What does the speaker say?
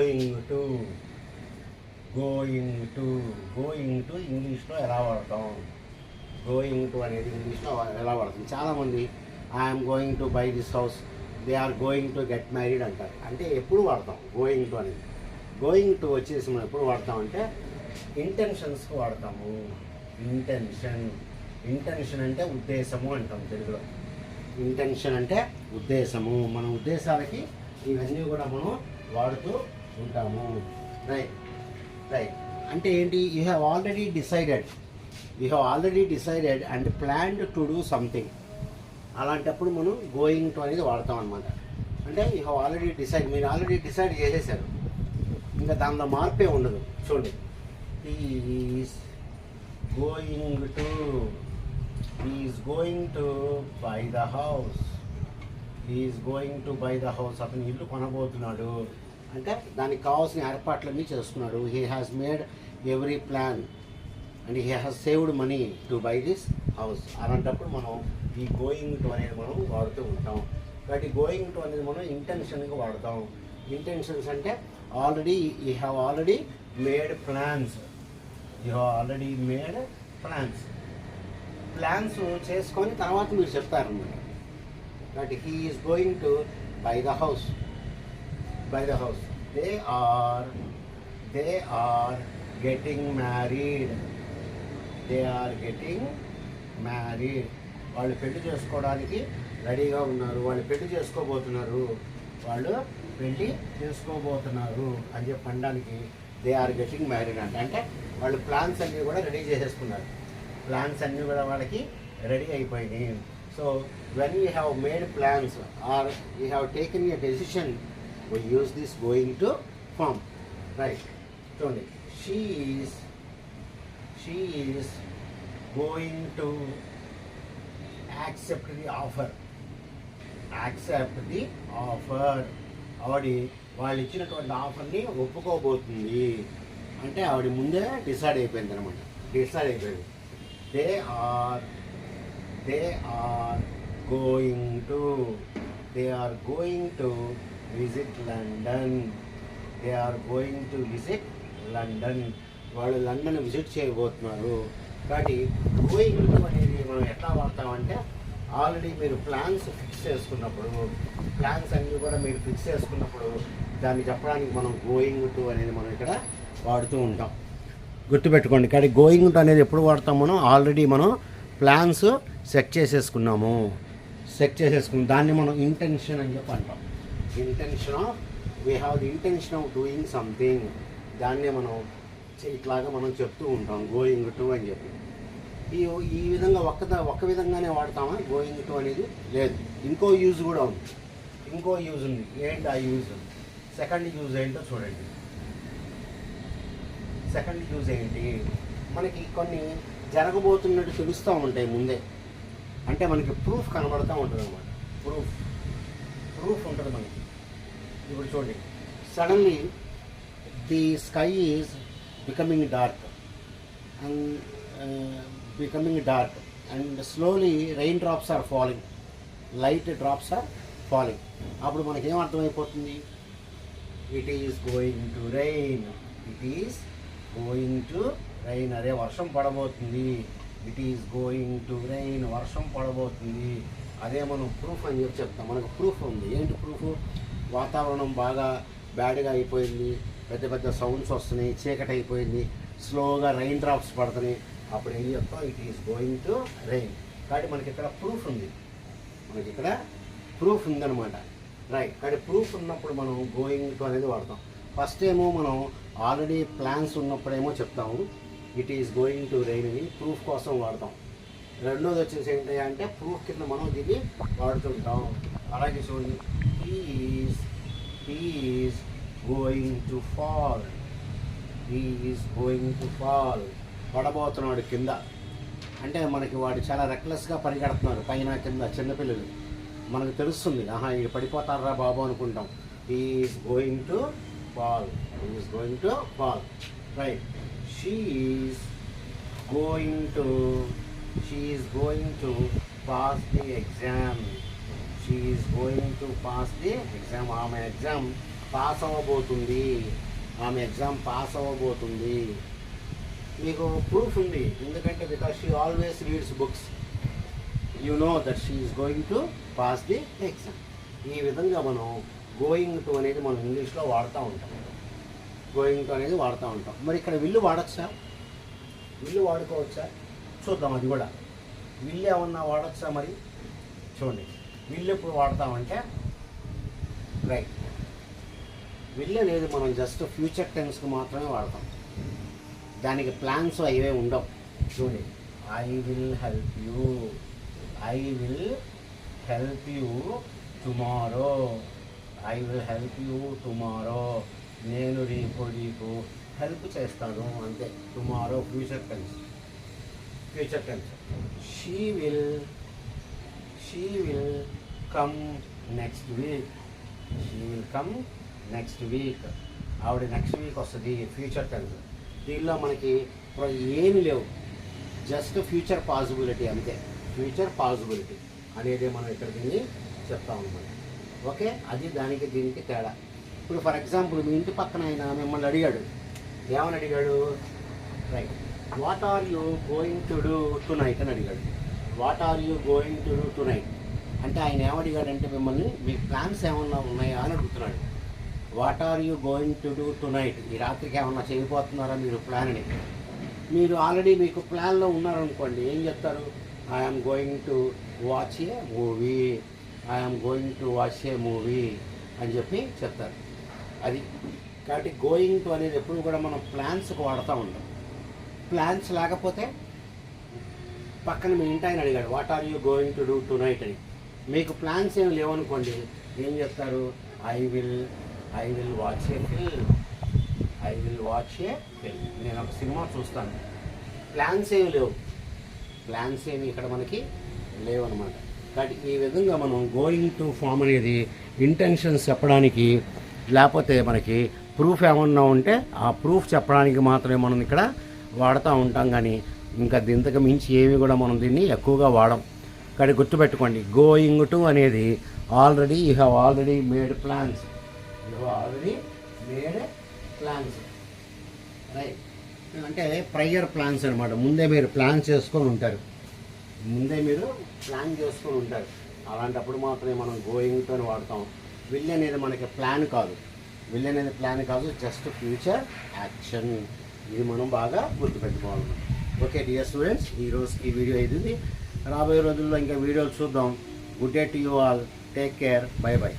Going to, going to, going to ఇంగ్లీష్లో ఎలా వాడతాం? గోయింగ్ టు అనేది ఇంగ్లీష్లో ఎలా వాడతాం? చాలామంది I'm going to buy this house, they are going to get married అంటారు. అంటే ఎప్పుడు వాడతాం గోయింగ్ టు అనేది? గోయింగ్ టు వచ్చేసి మనం ఎప్పుడు వాడతామంటే ఇంటెన్షన్స్కి వాడతాము. ఇంటెన్షన్, ఇంటెన్షన్ అంటే ఉద్దేశము అంటాం తెలుగులో. ఇంటెన్షన్ అంటే ఉద్దేశము. మన ఉద్దేశాలకి ఇవన్నీ కూడా మనం వాడుతూ ఉంటాము. రైట్ రైట్ అంటే ఏంటి? You have already decided, you have already decided and planned to do something. అలాంటప్పుడు మనం గోయింగ్ టు అనేది వాడతాం అనమాట. అంటే యూ హ్యావ్ ఆల్రెడీ డిసైడ్, మీరు ఆల్రెడీ డిసైడ్ చేసేసారు, ఇంకా దానిలో మార్పే ఉండదు. చూడండి, is going to, is going to buy the house, is going to buy the house. అతను ఇల్లు కొనబోతున్నాడు అంటే దానికి కావాల్సిన ఏర్పాట్లన్నీ చేసుకున్నాడు. He has made every plan and he has saved money to buy this house. అలాంటప్పుడు మనం ఈ గోయింగ్ టు అనేది మనం వాడుతూ ఉంటాం. కాబట్టి గోయింగ్ టు అనేది మనం ఇంటెన్షన్గా వాడతాం. ఇంటెన్షన్స్ అంటే already, you have already made plans, you have already made plans. Plans చేసుకొని తర్వాత మీరు చెప్తారన్నమాట. కాబట్టి he is going to buy the house, buy the house. They are getting married, they are getting married. వాళ్ళు పెళ్లి చేసుకోవడానికి రెడీగా ఉన్నారు, వాళ్ళు పెళ్లి చేసుకోబోతున్నారు, వాళ్ళు పెళ్లి చేసుకోబోతున్నారు అని చెప్పి అనడానికి దే ఆర్ గెటింగ్ మ్యారీడ్ అంటే వాళ్ళు ప్లాన్స్ అన్నీ కూడా రెడీ చేసేసుకున్నారు. ప్లాన్స్ అన్నీ కూడా వాళ్ళకి రెడీ అయిపోయినాయి. So when you have made plans or you have taken a decision, we use this going to form. Right, చూడండి, she is going to accept the offer, accept the offer. ఆవిడ వాళ్ళు ఇచ్చినటువంటి ఆఫర్ని ఒప్పుకోబోతుంది అంటే ఆవిడ ముందే డిసైడ్ అయిపోయింది అనమాట. డిసైడ్ అయిపోయింది. They are going to visit London, they are going to visit London. వాళ్ళు లండన్ విజిట్ చేయబోతున్నారు. కాబట్టి గోయింగ్ టు అనేది మనం ఎట్లా వాడతామంటే ఆల్రెడీ మీరు ప్లాన్స్ ఫిక్స్ చేసుకున్నప్పుడు, ప్లాన్స్ అన్నీ కూడా మీరు ఫిక్స్ చేసుకున్నప్పుడు దాన్ని చెప్పడానికి మనం గోయింగ్ టు అనేది మనం ఇక్కడ వాడుతూ ఉంటాం. గుర్తుపెట్టుకోండి. కానీ గోయింగ్ టు అనేది ఎప్పుడు వాడతాం? మనం ఆల్రెడీ మనం ప్లాన్స్ సెట్ చేసేసుకున్నాము. దాన్ని మనం ఇంటెన్షన్ అని చెప్పి అంటాం. Intention of, we have the intention of doing something. దాన్నే మనం ఇట్లాగా మనం చెప్తూ ఉంటాం గోయింగ్ టు అని చెప్పి. ఈ విధంగా ఒక్క విధంగానే వాడతామా గోయింగ్ టు అనేది? లేదు, ఇంకో యూజ్ కూడా ఉంది. ఇంకో యూజ్ ఉంది. ఏంటి ఆ యూజ్? సెకండ్ యూజ్ ఏంటో చూడండి. సెకండ్ యూజ్ ఏంటి? మనకి కొన్ని జరగబోతున్నట్టు తెలుస్తూ ఉంటాయి ముందే. అంటే మనకి ప్రూఫ్ కనబడుతూ ఉంటుంది అన్నమాట. ప్రూఫ్ ఉంటుంది మనకి. ఇప్పుడు చూడండి, suddenly the sky is becoming dark and slowly rain drops are falling, light drops are falling. అప్పుడు మనకేం అర్థమైపోతుంది? It is going to rain, it is going to rain. అదే వర్షం పడబోతుంది. It is going to rain, వర్షం పడబోతుంది. అదే మనం ప్రూఫ్ అని చెప్పి చెప్తాం. మనకు ప్రూఫ్ ఉంది. ఏంటి ప్రూఫ్? వాతావరణం బాగా బ్యాడ్గా అయిపోయింది, పెద్ద పెద్ద సౌండ్స్ వస్తున్నాయి, చీకటి అయిపోయింది, స్లోగా రెయిన్ డ్రాప్స్ పడుతున్నాయి. అప్పుడు ఏం చెప్తాం? It is going to rain. కాబట్టి మనకి ఇక్కడ ప్రూఫ్ ఉంది, మనకి ఇక్కడ ప్రూఫ్ ఉందన్నమాట. రైట్. కానీ ప్రూఫ్ ఉన్నప్పుడు మనం గోయింగ్ టు అనేది వాడతాం. ఫస్ట్ ఏమో మనం ఆల్రెడీ ప్లాన్స్ ఉన్నప్పుడేమో చెప్తాము it is going to rain అని, ప్రూఫ్ కోసం వాడతాం. రెండోది వచ్చేసి ఏంటి అంటే ప్రూఫ్ కింద మనం దీన్ని వాడుతుంటాం. అలాగే చూడండి, he is going to fall, he is going to fall. పడబోతున్నాడు కింద అంటే మనకి వాడు చాలా రెక్లెస్గా పరిగెడుతున్నారు పైన కింద. చిన్నపిల్లలు మనకు తెలుస్తుంది, ఆహా ఇది పడిపోతారా బాబు అనుకుంటాం. He is going to fall, he is going to fall. Right. She is going to pass the exam, she is going to pass the exam. ఆమె ఎగ్జామ్ పాస్ అవ్వబోతుంది, ఆమె ఎగ్జామ్ పాస్ అవ్వబోతుంది. మీకు ప్రూఫ్ ఉంది, ఎందుకంటే because she always reads books, you know that she is going to pass the exam. ఈ విధంగా మనం గోయింగ్ టు అనేది మనం ఇంగ్లీష్లో వాడుతూ ఉంటాం. గోయింగ్ టు అనేది వాడుతూ ఉంటాం. మరి ఇక్కడ విల్లు వాడచ్చా? విల్లు వాడుకోవచ్చా? చూద్దాం అది కూడా. విల్లు ఏమన్నా వాడచ్చా? మరి చూడండి, విల్లు ఎప్పుడు వాడతామంటే రైట్, విల్ అనేది మనం జస్ట్ ఫ్యూచర్ టెన్స్కి మాత్రమే వాడతాం. దానికి ప్లాన్స్ అవే ఉండవు. చూడండి, I will help you, I will help you tomorrow, I will help you tomorrow, నేను రేపు నీకు హెల్ప్ చేస్తాను అంతే. Tomorrow future tense. Future tense. She will come next week, she will come next week. ఆవిడ next week వస్తుంది. Future tense. దీనిలో మనకి ఏమి లేవు, జస్ట్ ఫ్యూచర్ పాసిబిలిటీ అంతే. ఫ్యూచర్ పాసిబిలిటీ అనేది మనం ఇక్కడ దీన్ని చెప్తాం అన్నమాట. ఓకే, అది దానికి దీనికి తేడా. ఇప్పుడు ఫర్ ఎగ్జాంపుల్ మీ ఇంటి పక్కన ఆయన మిమ్మల్ని అడిగాడు, ఏమని అడిగాడు? Right, what are you going to do tonight అని అడిగాడు. What are you going to do tonight అంటే ఆయన ఏమడిగాడంటే మిమ్మల్ని మీ ప్లాన్స్ ఏమన్నా ఉన్నాయా అని అడుగుతున్నాడు. What are you going to do tonight, ఈ రాత్రికి ఏమన్నా చేయబోతున్నారా మీరు ప్లాన్ని? మీరు ఆల్రెడీ మీకు ప్లాన్లో ఉన్నారనుకోండి, ఏం చెప్తారు? I'm going to watch A movie, I'm going to watch A movie అని చెప్పి చెప్తారు. అది కాబట్టి గోయింగ్ టు అనేది ఎప్పుడు కూడా మనం ప్లాన్స్కి వాడుతూ ఉంటాం. ప్లాన్స్ లేకపోతే పక్కన మీ ఇంటి ఆయన అడిగాడు what are you going to do tonight అని, మీకు ప్లాన్స్ ఏమి లేవనుకోండి, ఏం చెప్తారు? I will watch a film, I will watch a film, నేను ఒక సినిమా చూస్తాను. ప్లాన్స్ ఏమి లేవు, ప్లాన్స్ ఏమి ఇక్కడ మనకి లేవు అనమాట. కాబట్టి ఈ విధంగా మనం గోయింగ్ టు ఫామ్ అనేది ఇంటెన్షన్స్ చెప్పడానికి, లేకపోతే మనకి ప్రూఫ్ ఏమన్నా ఉంటే ఆ ప్రూఫ్ చెప్పడానికి మాత్రమే మనం ఇక్కడ వాడుతూ ఉంటాం. కానీ ఇంకా ఇంతకు మించి ఏమి కూడా మనం దీన్ని ఎక్కువగా వాడం. కాబట్టి గుర్తుపెట్టుకోండి, గోయింగ్ టు అనేది already you have already made plans, right. అంటే ప్రైయర్ ప్లాన్స్ అనమాట. ముందే మీరు ప్లాన్ చేసుకొని ఉంటారు, అలాంటప్పుడు మాత్రమే మనం గోయింగ్ టు అని వాడతాం. విల్ అనేది మనకి ప్లాన్ కాదు, జస్ట్ ఫ్యూచర్ యాక్షన్. ఇది మనం బాగా గుర్తుపెట్టుకోవాలి. ఓకే డియర్ స్టూడెంట్స్, ఈ రోజుకి ఈ వీడియో ఇది. రాబోయే రోజుల్లో ఇంకా వీడియోలు చూద్దాం. Good day to you all, take care, by by.